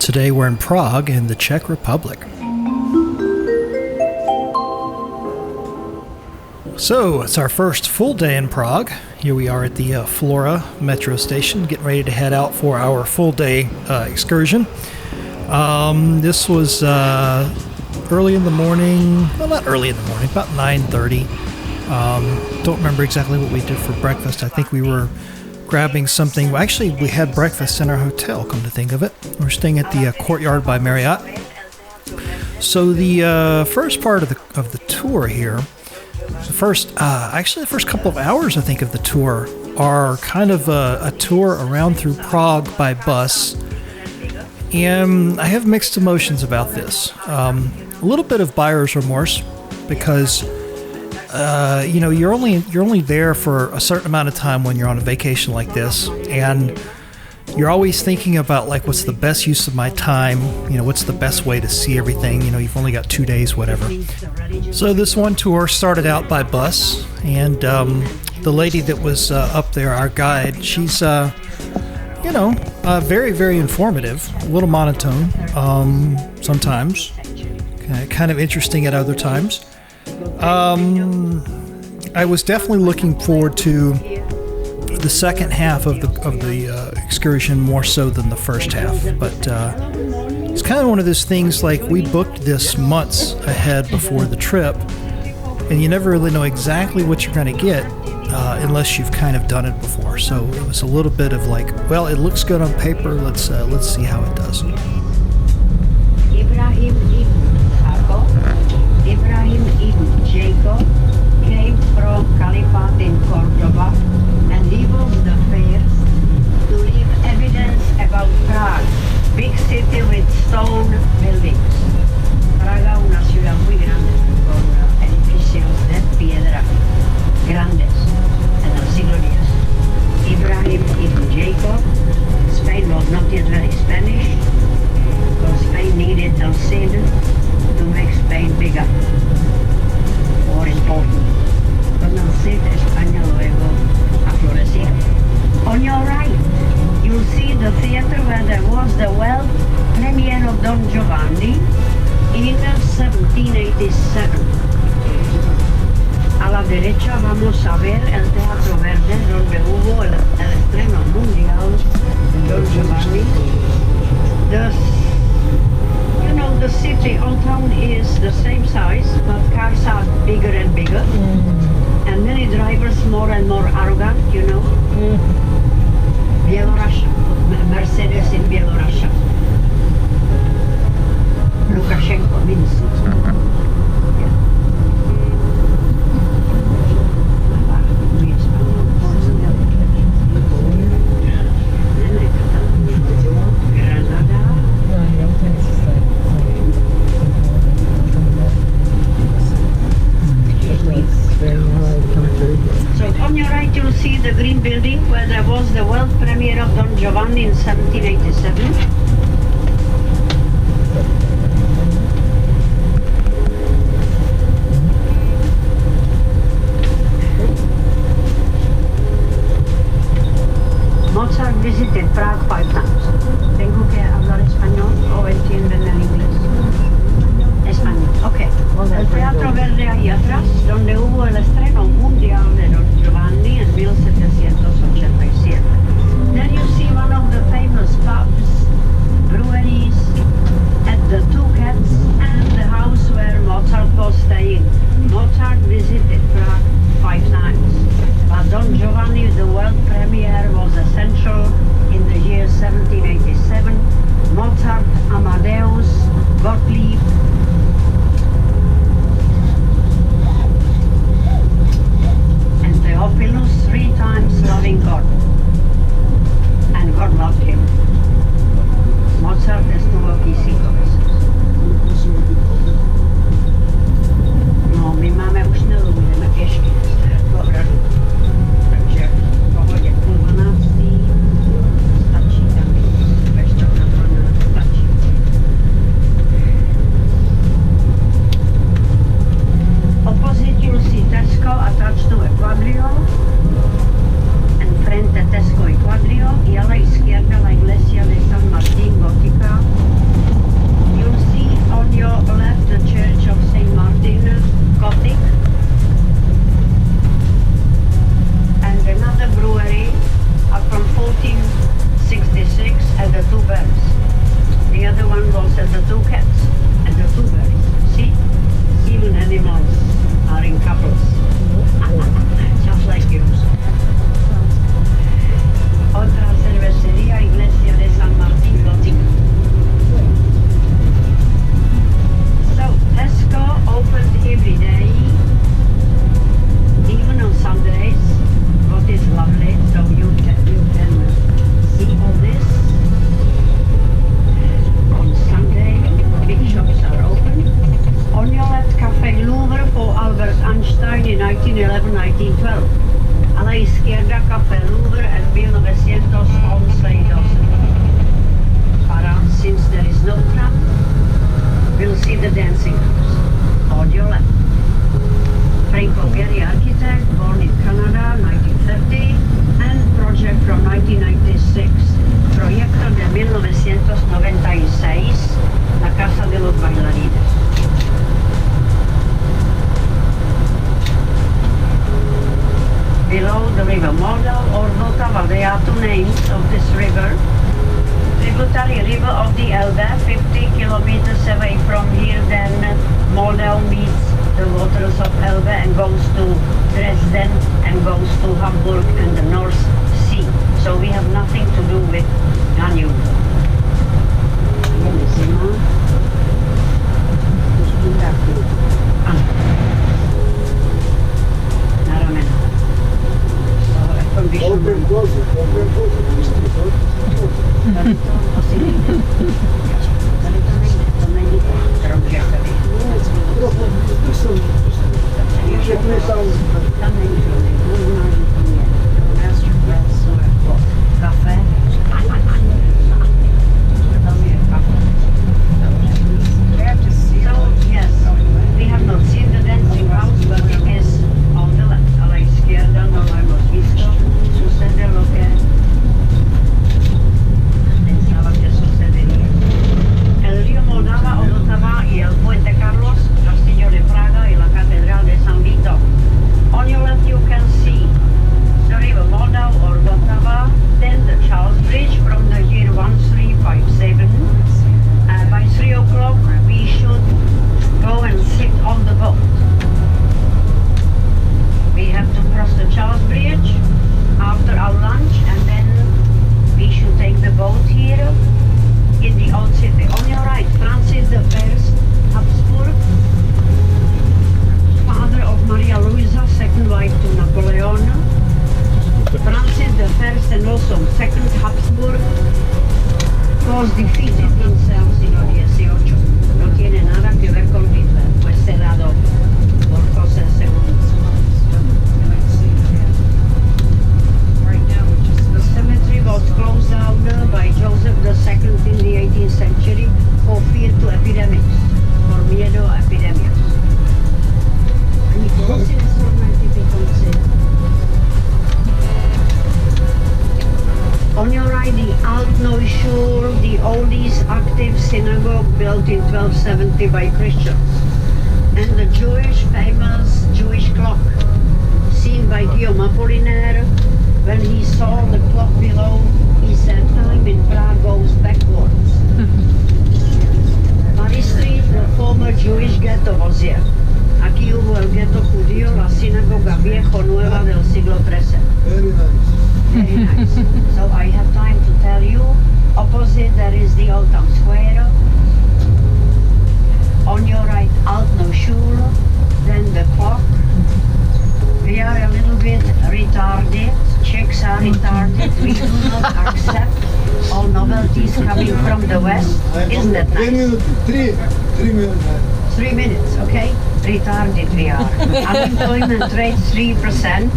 Today we're in Prague in the Czech Republic. So it's our first full day in Prague. Here we are at the Flora metro station, getting ready to head out for our full day excursion. This was early in the morning. Well, not early in the morning, about 9:30. Don't remember exactly what we did for breakfast. I think we were grabbing something. Well, actually, we had breakfast in our hotel, come to think of it. We're staying at the Courtyard by Marriott. So the first part of the tour here, the first couple of hours, I think, of the tour are kind of a tour around through Prague by bus. And I have mixed emotions about this. A little bit of buyer's remorse because you're only there for a certain amount of time when you're on a vacation like this, and you're always thinking about like what's the best use of my time, what's the best way to see everything. You've only got 2 days, whatever. So this one tour started out by bus, and the lady that was up there, our guide, she's very, very informative, a little monotone sometimes, kind of interesting at other times. I was definitely looking forward to the second half of the excursion more so than the first half, but it's kind of one of those things, like we booked this months ahead before the trip, and you never really know exactly what you're going to get unless you've kind of done it before. So it was a little bit of like, well, it looks good on paper. Let's see how it does. Ibrahim ibn Jacob came from Caliphate in Cordoba, and he was the first to leave evidence about Prague, big city with stone buildings. Praga, una ciudad muy grande, con edificios de piedra grandes en el siglo X. Ibrahim ibn Jacob. Spain was not yet very Spanish, because Spain needed El Cid to make Spain bigger, more important. Con el Cid, España luego ha florecido. On your right, you'll see the theater where there was the world premiere of Don Giovanni in 1787. A la derecha vamos a ver el Teatro Verde, donde hubo el estreno mundial de Don Giovanni. The city, Old Town, is the same size, but cars are bigger and bigger, and many drivers more and more arrogant, Bielorussia, Mercedes in Bielorussia. Lukashenko, Minsk. Paris. The other one was the two cats and the two berries. See? Even animals are in couples. Just like you. Otra cervecería, Iglesia de San Martín, Gotica. So, Tesco opened every day, even on Sundays, what is lovely, so you can see all this. On Sunday, big shops are open. Oniolet Café Louvre for Albert Einstein in 1911-1912. A la izquierda Café Louvre en 1911-12. Para, since there is no tram, we'll see the dancing house. On your left. Franco-Gehry architect, born in Canada, 1930, and project from 1996. Proyecto de 1996, la Casa de los Bailarines. Below the river Model or Vltava, there are two names of this river. Tributary river of the Elbe, 50 kilometers away from here, then Model meets the waters of Elbe and goes to Dresden and goes to Hamburg and the North Sea. So we have nothing to do with Danube. Na ramena. Open closet. We have not seen the dancing house, but it is on the left. A la izquierda no lo hemos visto. Sucede lo que pensaba que sucedería. El río Moldava o Vltava y el puente Carlos, Castillo de Praga y la catedral de San Vito. On your left you can see the river Moldava or Vltava, then the Charles Bridge from the year 1357. By 3 o'clock we should go and sit on the boat. We have to cross the Charles Bridge after our lunch and then we should take the boat here in the old city. On your right, Francis I Habsburg, father of Maria Luisa, second wife to Napoleon. Francis I and also second Habsburg was defeated in 1718. No tiene nada que ver con Hitler, fue cerrado por José II. The cemetery was closed down by Joseph II in the 18th century for fear to epidemics, por miedo a epidemias. On your right, the Altneuschule, the oldest active synagogue built in 1270 by Christians, and the famous Jewish clock, seen by Guillaume Apollinaire. When he saw the clock below, he said, time in Prague goes backwards. Paris Street, the former Jewish ghetto was here. Aquí hubo el ghetto judío, la sinagoga viejo nueva del siglo XIII. Very nice. Very nice. So I have time to tell you, opposite there is the Old Town Square. On your right, Altneuschule, then the clock. We are a little bit retarded. Czechs are retarded. We do not accept all novelties coming from the West. Isn't that nice? 3 minutes. 3 minutes, okay? Retarded we are. Unemployment rate 3%.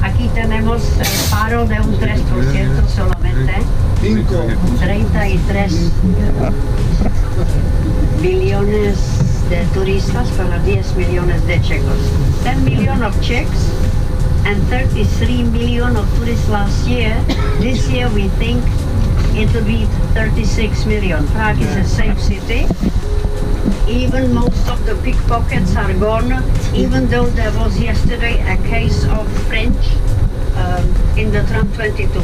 Aquí tenemos paro de un 3% solamente. 33 millones de turistas para 10 millones de checos. 10 million of Czechs and 33 million of tourists last year. This year we think it will be 36 million. Prague is a safe city. Even most of the pickpockets are gone, even though there was yesterday a case of French in the tram 22.